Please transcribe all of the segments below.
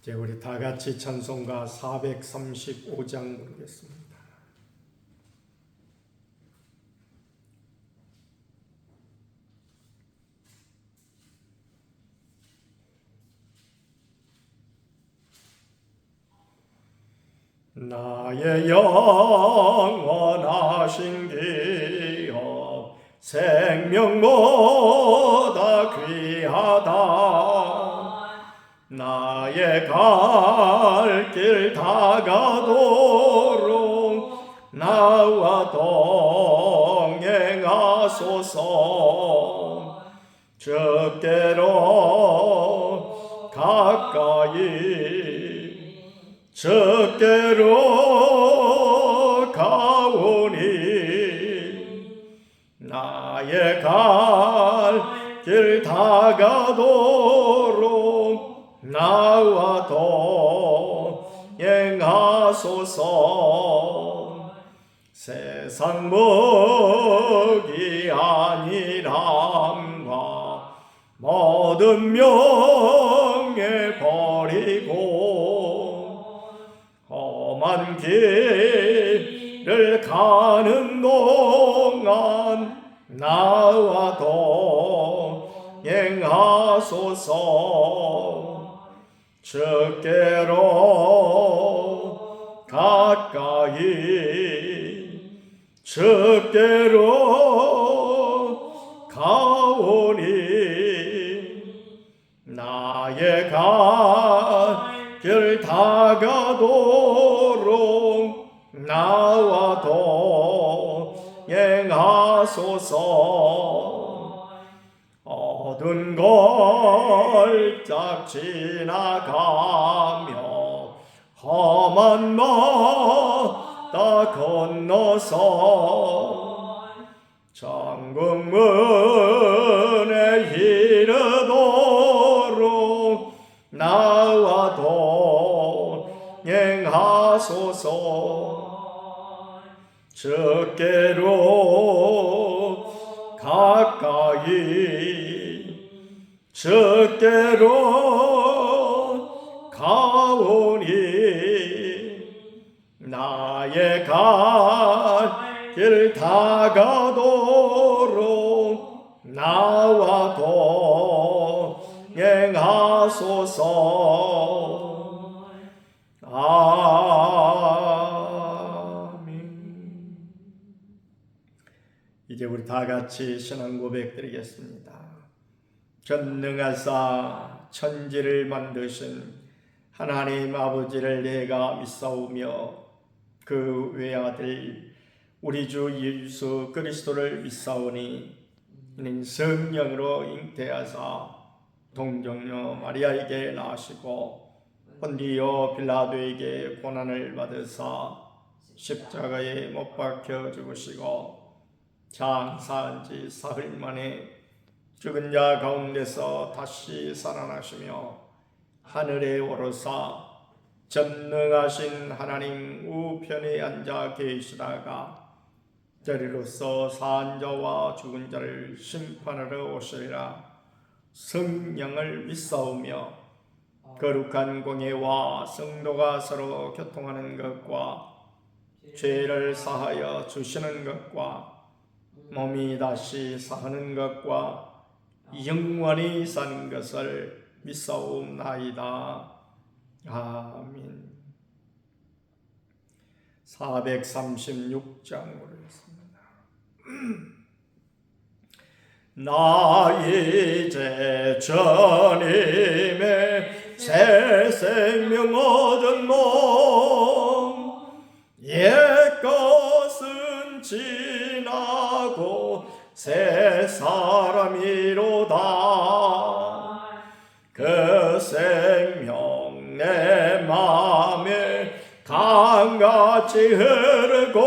이제 우리 다 같이 찬송가 435장 부르겠습니다. 나의 영원하신 기업 생명보다 귀하다. 나의 갈 길 다가도록 나와 동행하소서. 주께로 가까이 주께로 가오니 나의 갈 길 다가도록 나와 동행하소서. 세상 먹이 아니람과 모든 명예 버리고 험한 길을 가는 동안 나와 동행하소서. 주께로 가까이 주께로 가오니 나의 갈 길 다가도록 나와 동행하소서. 어두운 걸작 지나가며 험한 바다 건너서 천국문에 이르도록 나와 동행하소서. 주께로 가까이 주께로 가오니 나의 갈 길 다가도록 나와 동행하소서. 아멘. 이제 우리 다 같이 신앙 고백 드리겠습니다. 전능하사 천지를 만드신 하나님 아버지를 내가 믿사오며 그 외아들 우리 주 예수 그리스도를 믿사오니 이는 성령으로 잉태하사 동정녀 마리아에게 나시고 본디오 빌라도에게 고난을 받으사 십자가에 못 박혀 죽으시고 장사한 지 사흘 만에 죽은 자 가운데서 다시 살아나시며 하늘에 오르사 전능하신 하나님 우편에 앉아 계시다가 저리로서 산 자와 죽은 자를 심판하러 오시리라. 성령을 믿사오며 거룩한 공예와 성도가 서로 교통하는 것과 죄를 사하여 주시는 것과 몸이 다시 사는 것과 영원히 사는 것을 믿사옵나이다. 아멘. 436장으로 했습니다. 나 이제 주님의 새 생명 얻은 몸 옛것은 지나고 새 사람이로다. 그 생명 내 맘에 강같이 흐르고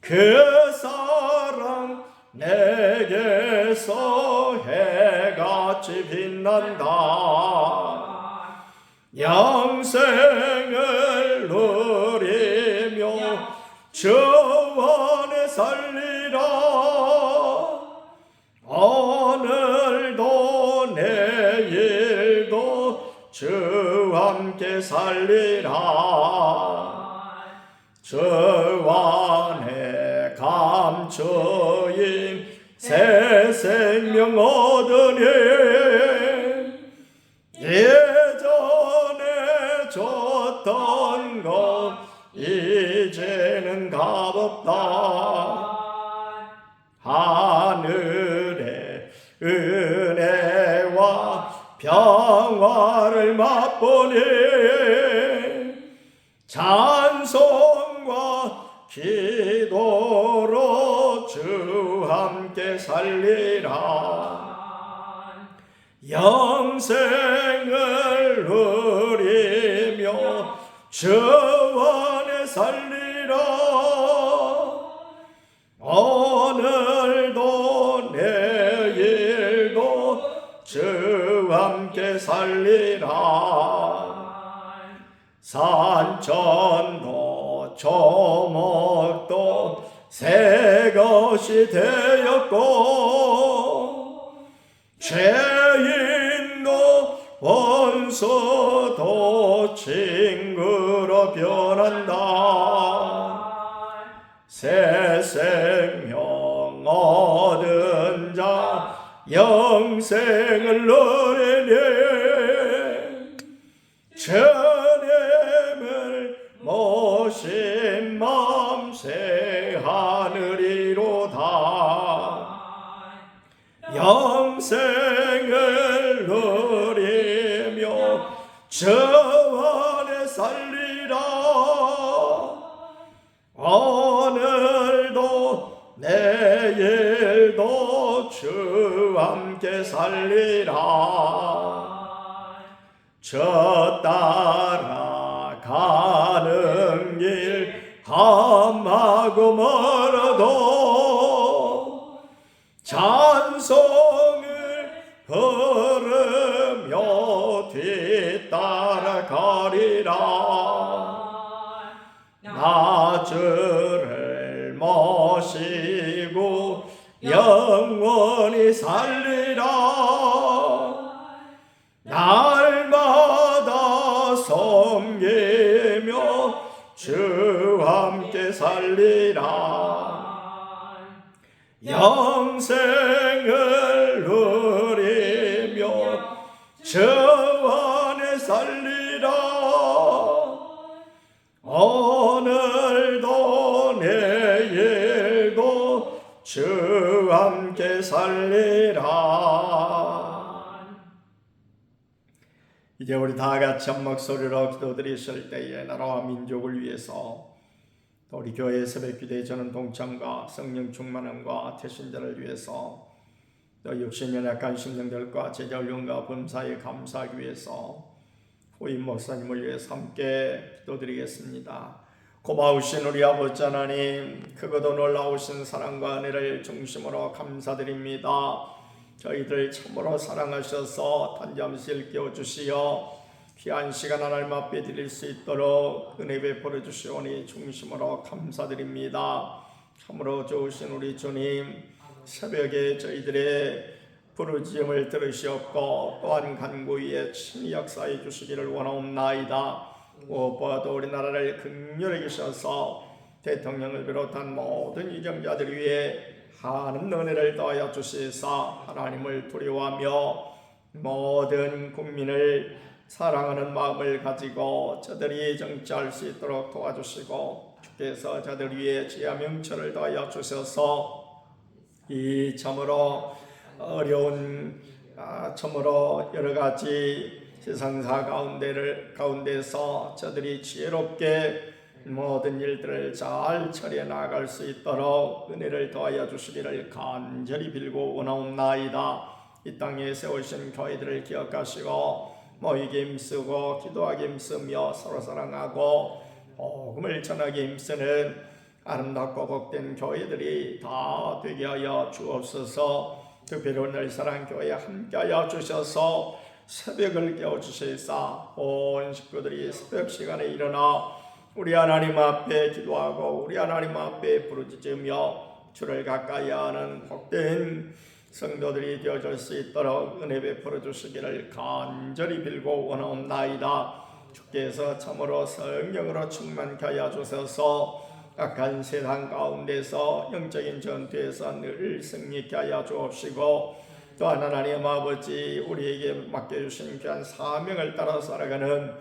그 사랑 내게서 해같이 빛난다. 영생을 누리며 주 안에 살리라. 오늘도 내일도 주와 함께 살리라. 주 안에 감추인 새 생명 얻으니 예전에 줬던 것 이제는 값없다. 하늘의 은혜와 평화를 맛보니 찬송과 기도로 주 함께 살리라. 영생을 누리며 주 안에 살리라. 오늘도 내일도 주 함께 살리라. 산천도 조목도 새 것이 되었고 죄인도 원수도 친구로 변한다. 새 생명 얻은 자 영생을 누리니 주님을 모신 마음 새 하늘이로다. 영생을 누리며 주 안에 살리라. 오늘도 내일도 주 함께 살리라. 저 따라가는 길 험하고 멀어도 찬송을 부르며 뒤따라가리라. 나 주를 모시고 영원히 살리라. 날마다 섬기며 주 함께 살리라. 영생을 누리며 주 안에 살리라. 오늘도 내일도 주 함께 살리라. 이제 우리 다 같이 한 목소리로 기도드리실 때에 나라와 민족을 위해서 또 우리 교회 새벽기도에 저는 동참과 성령 충만함과 태신자를 위해서 또 육신의 약한 심령들과 제자훈련과 범사에 감사하기 위해서 후임 목사님을 위해서 함께 기도드리겠습니다. 고마우신 우리 아버지 하나님, 크고도 놀라우신 사랑과 은혜를 중심으로 감사드립니다. 저희들 참으로 사랑하셔서 단잠시 일깨워주시어 귀한 시간 하나님 앞에 드릴 수 있도록 은혜 베풀어 주시오니 중심으로 감사드립니다. 참으로 좋으신 우리 주님, 새벽에 저희들의 부르짖음을 들으시었고 또한 간구위에 친히 역사해 주시기를 원하옵나이다. 무엇보다도 우리나라를 긍휼히 여기셔서 대통령을 비롯한 모든 이정자들 위해 하는 은혜를 더하여 주시사 하나님을 두려워하며 모든 국민을 사랑하는 마음을 가지고 저들이 정치할 수 있도록 도와주시고 주께서 저들 위해 지혜와 명철을 더하여 주셔서 이 참으로 어려운 참으로 여러 가지 세상사 가운데서 저들이 지혜롭게 모든 일들을 잘 처리해 나갈 수 있도록 은혜를 더하여 주시기를 간절히 빌고 원하옵나이다. 이 땅에 세우신 교회들을 기억하시고 모이게 힘쓰고 기도하게 힘쓰며 서로 사랑하고 복음을 전하게 힘쓰는 아름답고 복된 교회들이 다 되게 하여 주옵소서. 특별히 오늘 사랑교회에 함께하여 주셔서 새벽을 깨워주시사 온 식구들이 새벽 시간에 일어나 우리 하나님 앞에 기도하고 우리 하나님 앞에 부르짖으며 주를 가까이 하는 복된 성도들이 되어줄 수 있도록 은혜 베풀어 주시기를 간절히 빌고 원하옵나이다. 주께서 참으로 성령으로 충만케 하여 주셔서 악한 세상 가운데서 영적인 전투에서 늘 승리케 하여 주옵시고, 또한 하나님 아버지 우리에게 맡겨주신 귀한 사명을 따라 살아가는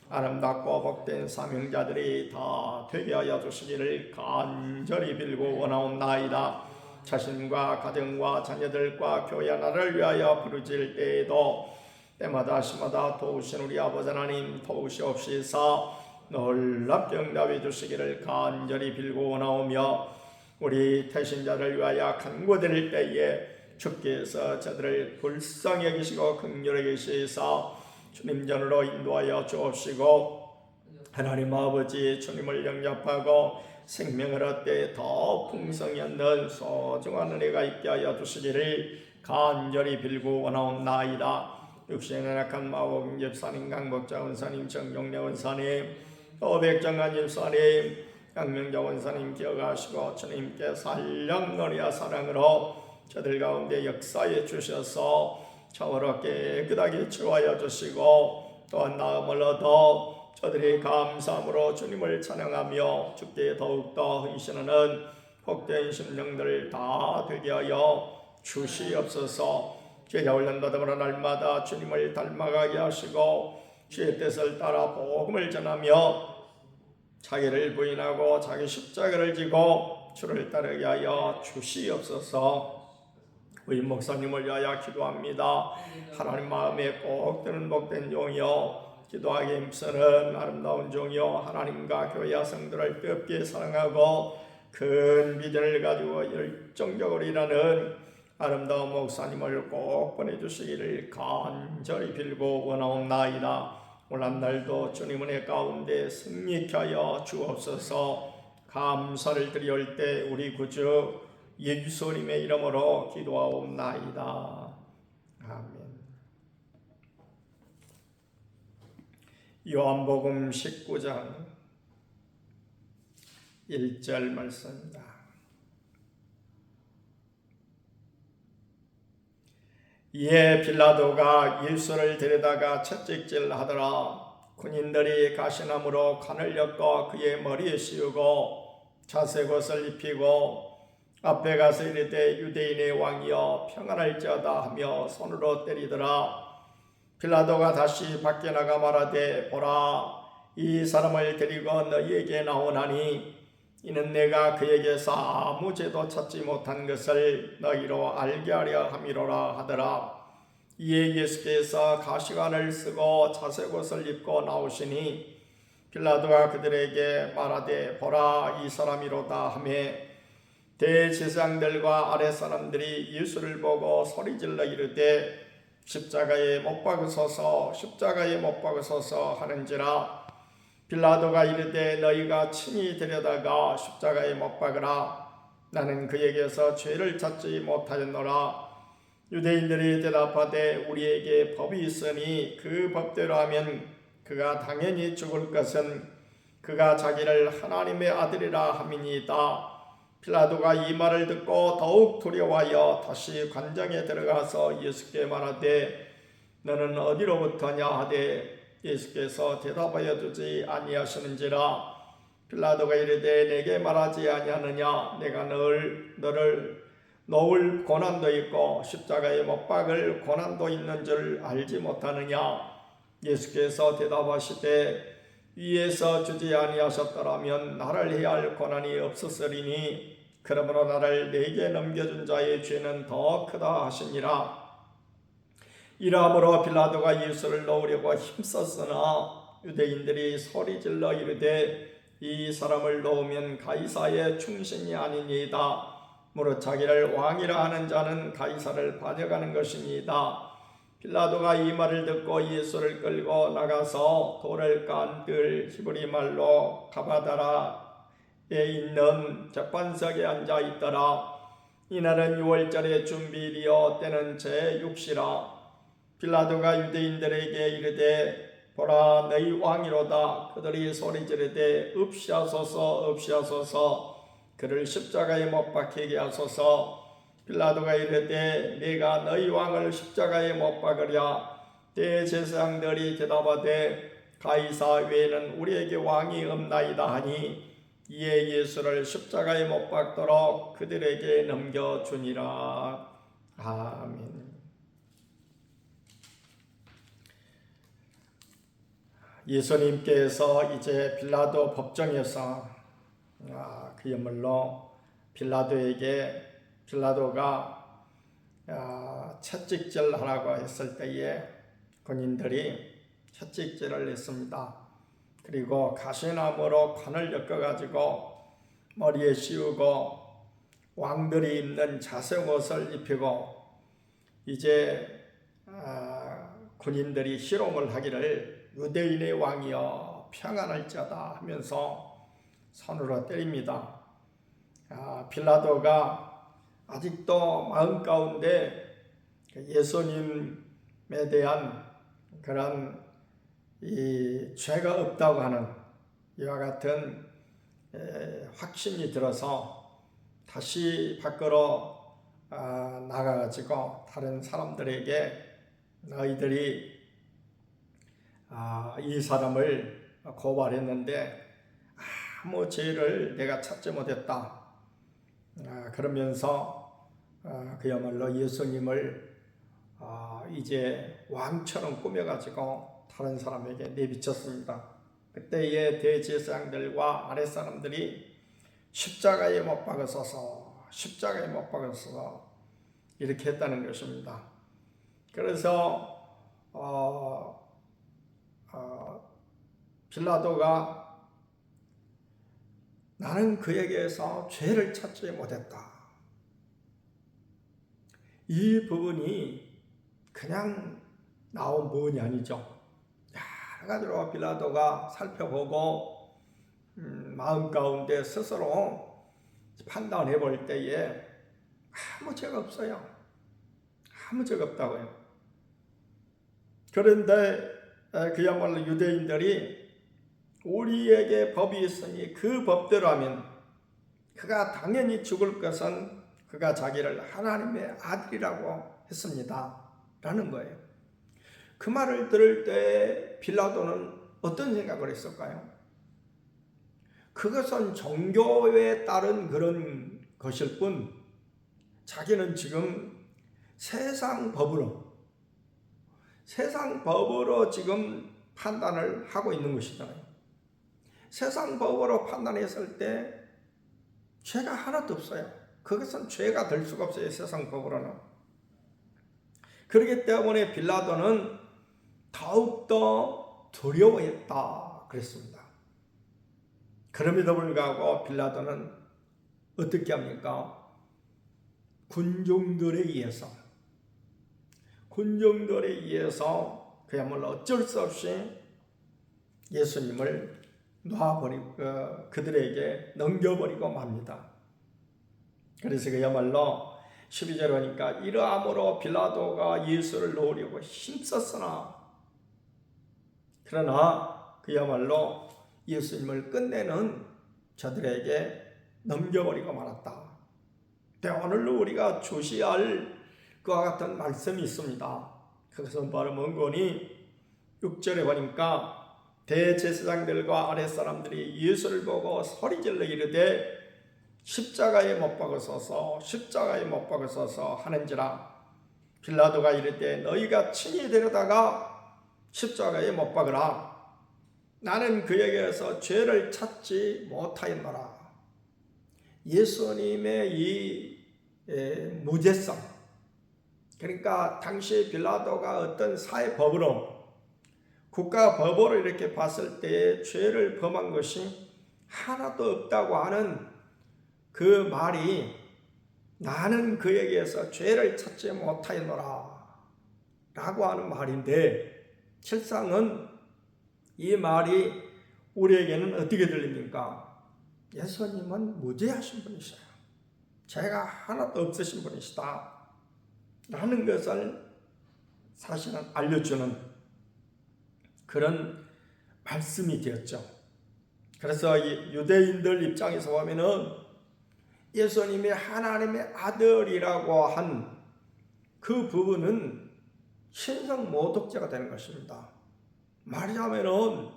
아름답고 복된 사명자들이 다 되게 하여 주시기를 간절히 빌고 원하옵나이다. 자신과 가정과 자녀들과 교회 하나를 위하여 부르짖을 때에도 때마다 시마다 도우신 우리 아버지 하나님 도우시옵시사 놀랍게 응답해 주시기를 간절히 빌고 원하오며, 우리 태신자를 위하여 간구드릴 때에 주께서 저들을 불쌍히 여기시고 긍휼히 여기시사 주님 전으로 인도하여 주옵시고, 하나님 아버지 주님을 영접하고 생명을 얻되 더 풍성히 얻는 소중한 은혜가 있게 하여 주시기를 간절히 빌고 원하옵나이다. 육신의 약한 마곡 집사님, 강복자 원사님, 정용래 원사님, 또 백정관 집사님, 양명자 원사님 기억하시고 주님께 살량노리와 사랑으로 저들 가운데 역사해 주셔서 참으로 깨끗하게 치유하여 주시고, 또한 나음을 얻어 저들이 감사함으로 주님을 찬양하며 주께 더욱더 헌신하는 복된 심령들 다 되게 하여 주시옵소서. 죄자 훈련받음으로 날마다 주님을 닮아가게 하시고 주의 뜻을 따라 복음을 전하며 자기를 부인하고 자기 십자가를 지고 주를 따르게 하여 주시옵소서. 우리 목사님을 위하여 기도합니다. 하나님 마음에 꼭 드는 복된 종이요 기도하기 힘쓰는 아름다운 종이요 하나님과 교회 성도를 뜨겁게 사랑하고 큰 비전을 가지고 열정적으로 일하는 아름다운 목사님을 꼭 보내주시기를 간절히 빌고 원하옵나이다. 오늘 한 날도 주님 은혜 가운데 승리케 하여 주옵소서. 감사를 드리올 때 우리 구주 예수님의 이름으로 기도하옵나이다. 아멘. 요한복음 19장 1절 말씀입니다. 이에 빌라도가 예수를 데려다가 채찍질하더라. 군인들이 가시나무로 관을 엮어 그의 머리에 씌우고 자색옷을 입히고 앞에 가서 이르되 유대인의 왕이여 평안할지어다 하며 손으로 때리더라. 빌라도가 다시 밖에 나가 말하되 보라, 이 사람을 데리고 너희에게 나오나니 이는 내가 그에게서 아무 죄도 찾지 못한 것을 너희로 알게 하려 함이로라 하더라. 이에 예수께서 가시관을 쓰고 자색옷을 입고 나오시니 빌라도가 그들에게 말하되 보라, 이 사람이로다 하매 대제사장들과 아랫 사람들이 예수를 보고 소리질러 이르되 십자가에 못 박으소서, 십자가에 못 박으소서 하는지라. 빌라도가 이르되 너희가 친히 데려다가 십자가에 못 박으라. 나는 그에게서 죄를 찾지 못하였노라. 유대인들이 대답하되 우리에게 법이 있으니 그 법대로 하면 그가 당연히 죽을 것은 그가 자기를 하나님의 아들이라 함이니이다. 빌라도가 이 말을 듣고 더욱 두려워하여 다시 관장에 들어가서 예수께 말하되 너는 어디로부터냐 하되 예수께서 대답하여 주지 아니하시는지라. 빌라도가 이르되 내게 말하지 아니하느냐? 내가 너를 놓을 고난도 있고 십자가에 못 박을 고난도 있는 줄 알지 못하느냐? 예수께서 대답하시되 위에서 주지 아니하셨더라면 나를 해야 할 고난이 없었으리니 그러므로 나를 내게 넘겨준 자의 죄는 더 크다 하시니라. 이러므로 빌라도가 예수를 놓으려고 힘썼으나 유대인들이 소리질러 이르되 이 사람을 놓으면 가이사의 충신이 아니니이다. 무릇 자기를 왕이라 하는 자는 가이사를 반역하는 것이니이다. 빌라도가 이 말을 듣고 예수를 끌고 나가서 돌을 깐 뜰 히브리 말로 가바다라에 있는 재판석에 앉아 있더라. 이날은 6월절의 준비일이요 때는 제6시라. 빌라도가 유대인들에게 이르되 보라, 너희 왕이로다. 그들이 소리지르되 없이하소서, 없이하소서. 그를 십자가에 못 박히게 하소서. 빌라도가 이르되 내가 너희 왕을 십자가에 못 박으랴. 대제사장들이 대답하되 가이사 외에는 우리에게 왕이 없나이다 하니 이에 예수를 십자가에 못 박도록 그들에게 넘겨주니라. 아멘. 예수님께서 이제 빌라도 법정에서 그야말로 빌라도가 채찍질 하라고 했을 때에 군인들이 채찍질을 했습니다. 그리고 가시나무로 관을 엮어가지고 머리에 씌우고 왕들이 입는 자색 옷을 입히고 이제 군인들이 희롱을 하기를 유대인의 왕이여 평안할지어다 하면서 손으로 때립니다. 빌라도가 아직도 마음 가운데 예수님에 대한 그런 이 죄가 없다고 하는 이와 같은 확신이 들어서 다시 밖으로 나가가지고 다른 사람들에게 너희들이 이 사람을 고발했는데 아무 죄를 내가 찾지 못했다. 그러면서 그야말로 예수님을 이제 왕처럼 꾸며가지고 다른 사람에게 내비쳤습니다. 그때의 대제사장들과 아랫사람들이 십자가에 못 박으소서 이렇게 했다는 것입니다. 그래서 빌라도가 나는 그에게서 죄를 찾지 못했다. 이 부분이 그냥 나온 부분이 아니죠. 여러 가지로 빌라도가 살펴보고 마음 가운데 스스로 판단해 볼 때에 아무 죄가 없어요. 아무 죄가 없다고요. 그런데 그야말로 유대인들이 우리에게 법이 있으니 그 법대로 하면 그가 당연히 죽을 것은 그가 자기를 하나님의 아들이라고 했습니다. 라는 거예요. 그 말을 들을 때 빌라도는 어떤 생각을 했을까요? 그것은 종교에 따른 그런 것일 뿐 자기는 지금 세상 법으로 지금 판단을 하고 있는 것이잖아요. 세상 법으로 판단했을 때 죄가 하나도 없어요. 그것은 죄가 될 수가 없어요. 세상 법으로는. 그렇기 때문에 빌라도는 더욱더 두려워했다 그랬습니다. 그럼에도 불구하고 빌라도는 어떻게 합니까? 군중들에 의해서 그야말로 어쩔 수 없이 예수님을 놔버리고 그들에게 넘겨버리고 맙니다. 그래서 그야말로 12절 보니까 이러함으로 빌라도가 예수를 놓으려고 힘썼으나 그러나 그야말로 예수님을 끝내는 저들에게 넘겨버리고 말았다. 오늘도 우리가 주시할 그와 같은 말씀이 있습니다. 그것은 바로 뭔거니 6절에 보니까 대제사장들과 아랫사람들이 예수를 보고 소리질러 이르되 십자가에 못 박으소서 하는지라. 빌라도가 이르되 너희가 친히 데려다가 십자가에 못 박으라. 나는 그에게서 죄를 찾지 못하였노라. 예수님의 이 무죄성, 그러니까 당시 빌라도가 어떤 사회법으로 국가법으로 이렇게 봤을 때 죄를 범한 것이 하나도 없다고 하는 그 말이 나는 그에게서 죄를 찾지 못하였노라 라고 하는 말인데, 실상은 이 말이 우리에게는 어떻게 들립니까? 예수님은 무죄하신 분이셔요. 죄가 하나도 없으신 분이시다 라는 것을 사실은 알려주는 그런 말씀이 되었죠. 그래서 이 유대인들 입장에서 보면은 예수님이 하나님의 아들이라고 한 그 부분은 신성 모독죄가 되는 것입니다. 말하자면은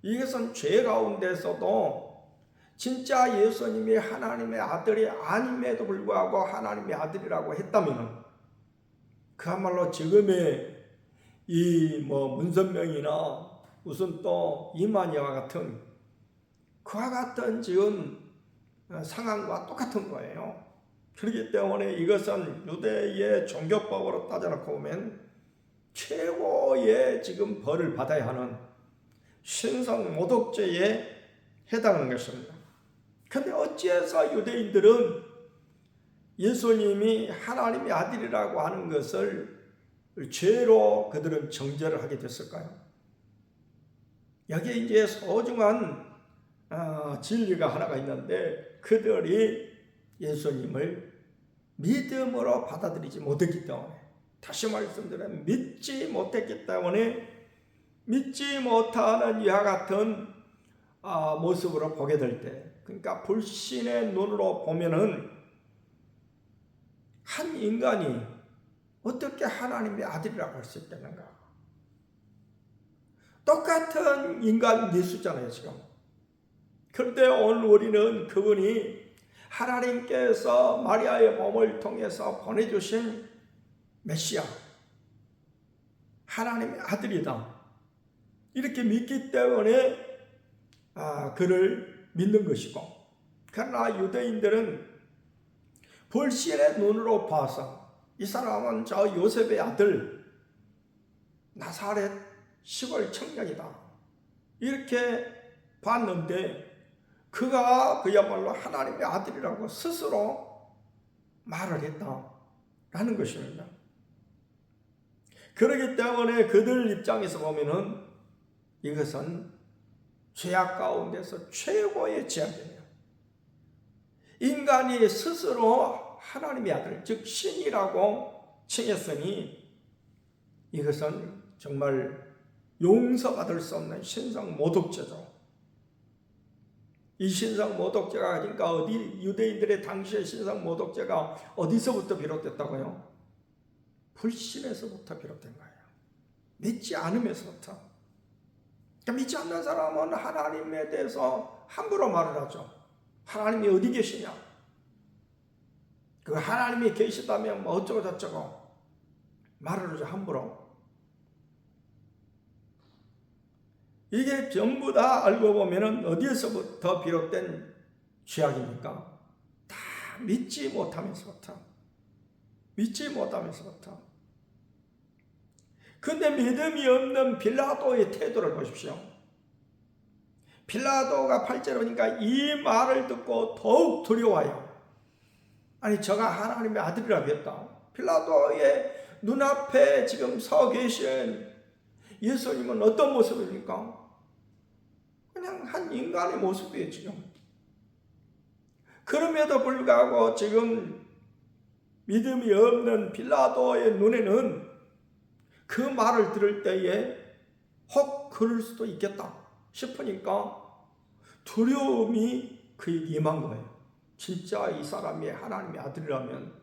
이것은 죄 가운데서도 진짜 예수님이 하나님의 아들이 아님에도 불구하고 하나님의 아들이라고 했다면 그야말로 지금의 이 문선명이나 무슨 또 이만희와 같은 그와 같은 지금 상황과 똑같은 거예요. 그렇기 때문에 이것은 유대의 종교법으로 따져놓고 보면 최고의 지금 벌을 받아야 하는 신성 모독죄에 해당하는 것입니다. 그런데 어찌해서 유대인들은 예수님이 하나님의 아들이라고 하는 것을 죄로 그들은 정죄를 하게 됐을까요? 여기에 이제 소중한 진리가 하나가 있는데 그들이 예수님을 믿음으로 받아들이지 못했기 때문에, 다시 말씀드리면 믿지 못했기 때문에 믿지 못하는 이와 같은 모습으로 보게 될 때, 그러니까 불신의 눈으로 보면은 한 인간이 어떻게 하나님의 아들이라고 할 수 있겠는가? 똑같은 인간 예수잖아요 지금. 그런데 오늘 우리는 그분이 하나님께서 마리아의 몸을 통해서 보내주신 메시아, 하나님의 아들이다, 이렇게 믿기 때문에 그를 믿는 것이고, 그러나 유대인들은 불신의 눈으로 봐서 이 사람은 저 요셉의 아들 나사렛 시골 청년이다 이렇게 봤는데, 그가 그야말로 하나님의 아들이라고 스스로 말을 했다라는 것입니다. 그렇기 때문에 그들 입장에서 보면은 이것은 죄악 가운데서 최고의 죄악이에요. 인간이 스스로 하나님의 아들, 즉 신이라고 칭했으니 이것은 정말 용서받을 수 없는 신성 모독죄죠. 이 신성 모독죄가 그러니까 유대인들의 당시의 신성 모독죄가 어디서부터 비롯됐다고요? 불신에서부터 비롯된 거예요. 믿지 않으면서부터. 그러니까 믿지 않는 사람은 하나님에 대해서 함부로 말을 하죠. 하나님이 어디 계시냐? 그 하나님이 계시다면 뭐 어쩌고 저쩌고 말을 하죠, 함부로. 이게 전부 다 알고 보면은 어디에서부터 비롯된 죄악입니까? 다 믿지 못하면서부터. 근데 믿음이 없는 빌라도의 태도를 보십시오. 빌라도가 8절에 보니까 이 말을 듣고 더욱 두려워요. 아니 저가 하나님의 아들이라고 했다. 빌라도의 눈앞에 지금 서 계신 예수님은 어떤 모습입니까? 그냥 한 인간의 모습이에요 지금. 그럼에도 불구하고 지금 믿음이 없는 빌라도의 눈에는 그 말을 들을 때에 혹 그럴 수도 있겠다 싶으니까 두려움이 그에게 임한 거예요. 진짜 이 사람이 하나님의 아들이라면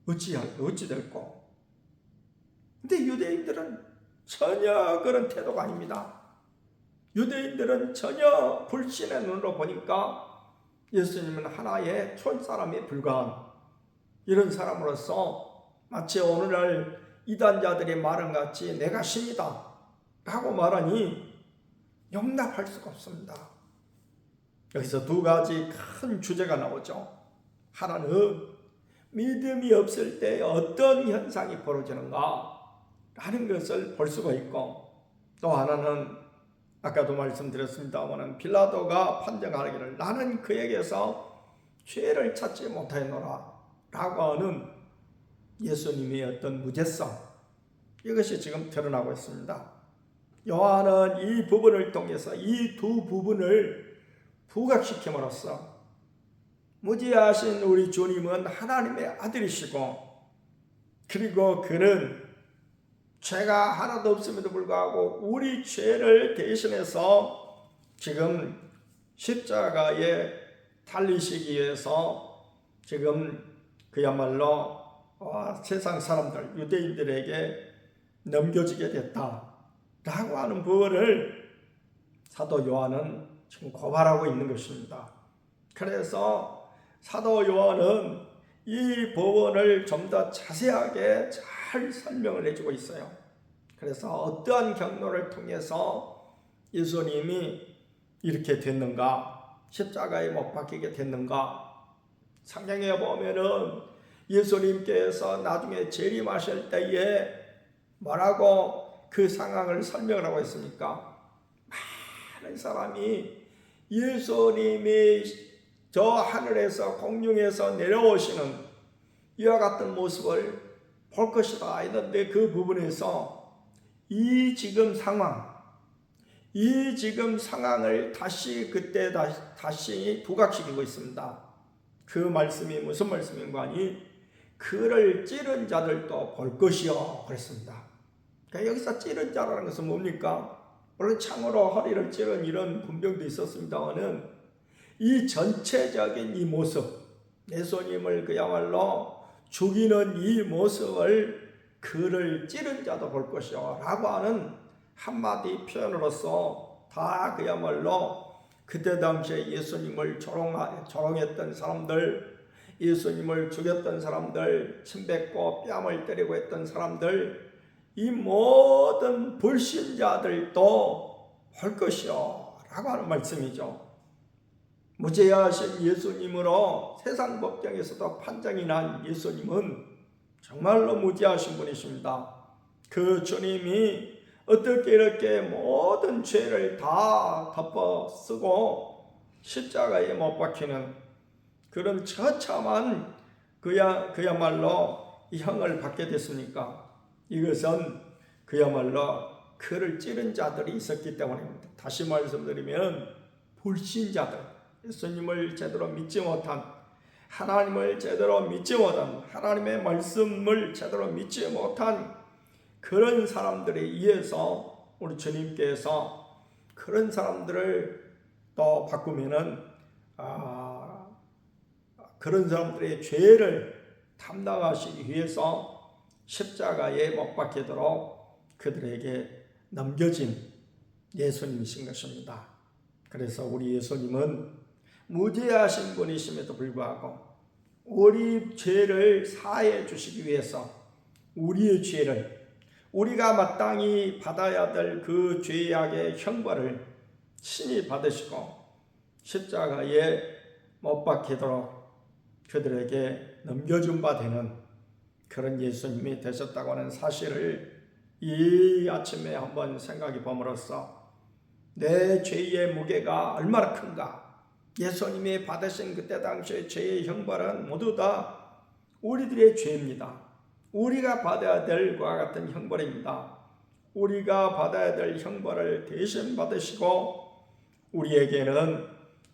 어찌 될까? 근데 유대인들은 전혀 그런 태도가 아닙니다. 유대인들은 전혀 불신의 눈으로 보니까 예수님은 하나의 촌사람에 불과한 이런 사람으로서 마치 오늘날 이단자들이 말한 같이 내가 신이다 라고 말하니 용납할 수가 없습니다. 여기서 두 가지 큰 주제가 나오죠. 하나는 믿음이 없을 때 어떤 현상이 벌어지는가 라는 것을 볼 수가 있고, 또 하나는 아까도 말씀드렸습니다만 빌라도가 판정하기를 나는 그에게서 죄를 찾지 못하였노라 라고 하는 예수님의 어떤 무죄성, 이것이 지금 드러나고 있습니다. 요한은 이 부분을 통해서 이 두 부분을 부각시킴으로써 무지하신 우리 주님은 하나님의 아들이시고, 그리고 그는 죄가 하나도 없음에도 불구하고 우리 죄를 대신해서 지금 십자가에 달리시기 위해서 지금 그야말로 세상 사람들, 유대인들에게 넘겨지게 됐다라고 하는 부분을 사도 요한은 지금 고발하고 있는 것입니다. 그래서 사도 요한은 이 법원을 좀 더 자세하게 잘 설명을 해주고 있어요. 그래서 어떠한 경로를 통해서 예수님이 이렇게 됐는가, 십자가에 못 박히게 됐는가. 성경에 보면은 예수님께서 나중에 재림하실 때에 뭐라고 그 상황을 설명을 하고 있습니까? 많은 사람이 예수님이 저 하늘에서 공중에서 내려오시는 이와 같은 모습을 볼 것이다 했는데, 그 부분에서 이 지금 상황을 다시 그때 다시 부각시키고 있습니다. 그 말씀이 무슨 말씀인가 하니 그를 찌른 자들도 볼 것이요 그랬습니다. 그러니까 여기서 찌른 자라는 것은 뭡니까? 물론 창으로 허리를 찌른 이런 군병도 있었습니다만은 이 전체적인 이 모습, 예수님을 그야말로 죽이는 이 모습을 그를 찌른 자도 볼 것이요 라고 하는 한마디 표현으로서 다 그야말로 그때 당시에 예수님을 조롱했던 사람들, 예수님을 죽였던 사람들, 침뱉고 뺨을 때리고 했던 사람들, 이 모든 불신자들도 볼 것이요 라고 하는 말씀이죠. 무죄하신 예수님으로 세상 법정에서도 판정이 난 예수님은 정말로 무죄하신 분이십니다. 그 주님이 어떻게 이렇게 모든 죄를 다 덮어 쓰고 십자가에 못 박히는 그런 처참한 그야말로 이 형을 받게 됐습니까? 이것은 그야말로 그를 찌른 자들이 있었기 때문입니다. 다시 말씀드리면 불신자들, 예수님을 제대로 믿지 못한, 하나님을 제대로 믿지 못한, 하나님의 말씀을 제대로 믿지 못한 그런 사람들에 의해서 우리 주님께서 그런 사람들을 또 바꾸면은 그런 사람들의 죄를 담당하시기 위해서 십자가에 못 박히도록 그들에게 넘겨진 예수님이신 것입니다. 그래서 우리 예수님은 무죄하신 분이심에도 불구하고 우리 죄를 사해 주시기 위해서 우리의 죄를, 우리가 마땅히 받아야 될 그 죄악의 형벌을 친히 받으시고 십자가에 못 박히도록 그들에게 넘겨준 바 되는 그런 예수님이 되셨다고 하는 사실을 이 아침에 한번 생각해 봄으로써 내 죄의 무게가 얼마나 큰가, 예수님이 받으신 그때 당시의 죄의 형벌은 모두 다 우리들의 죄입니다. 우리가 받아야 될 것과 같은 형벌입니다. 우리가 받아야 될 형벌을 대신 받으시고 우리에게는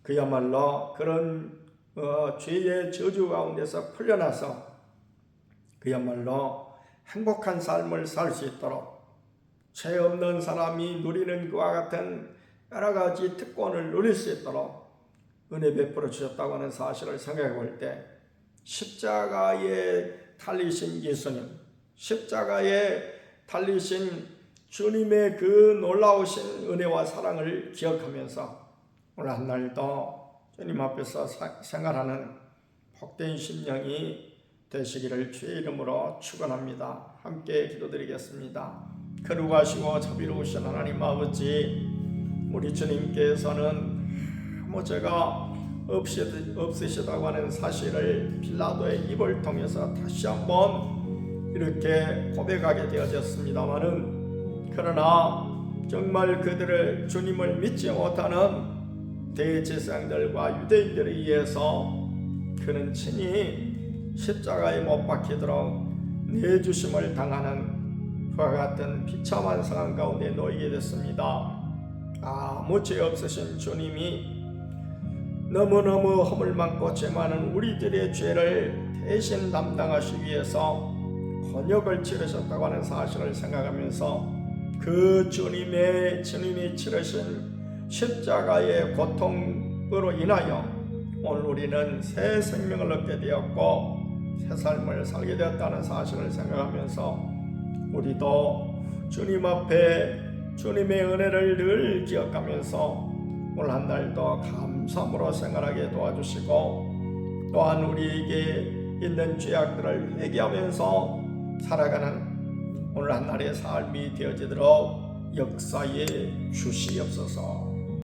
그야말로 그런 죄의 저주 가운데서 풀려나서 그야말로 행복한 삶을 살 수 있도록, 죄 없는 사람이 누리는 그와 같은 여러 가지 특권을 누릴 수 있도록 은혜 베풀어 주셨다고 하는 사실을 생각해 볼 때, 십자가에 달리신 예수님, 십자가에 달리신 주님의 그 놀라우신 은혜와 사랑을 기억하면서 오늘 한 날도 주님 앞에서 생활하는 복된 심령이 되시기를 주의 이름으로 축원합니다. 함께 기도드리겠습니다. 거룩하시고 자비로우신 하나님 아버지, 우리 주님께서는 아무 죄가 없으시다고 하는 사실을 빌라도의 입을 통해서 다시 한번 이렇게 고백하게 되어졌습니다마는, 그러나 정말 그들을 주님을 믿지 못하는 대제사장들과 유대인들에 의해서 그는 친히 십자가에 못 박히도록 내주심을 당하는 그와 같은 비참한 상황 가운데 놓이게 됐습니다. 아무 죄 없으신 주님이 너무너무 허물 많고 죄 많은 우리들의 죄를 대신 담당하시기 위해서 권역을 치르셨다고 하는 사실을 생각하면서 그 주님이 치르신 십자가의 고통으로 인하여 오늘 우리는 새 생명을 얻게 되었고 새 삶을 살게 되었다는 사실을 생각하면서 우리도 주님 앞에 주님의 은혜를 늘 기억하면서 오늘 한 날도 감사함으로 생활하게 도와주시고 또한 우리에게 있는 죄악들을 회개하면서 살아가는 오늘 한 날의 삶이 되어지도록 역사해 주시옵소서.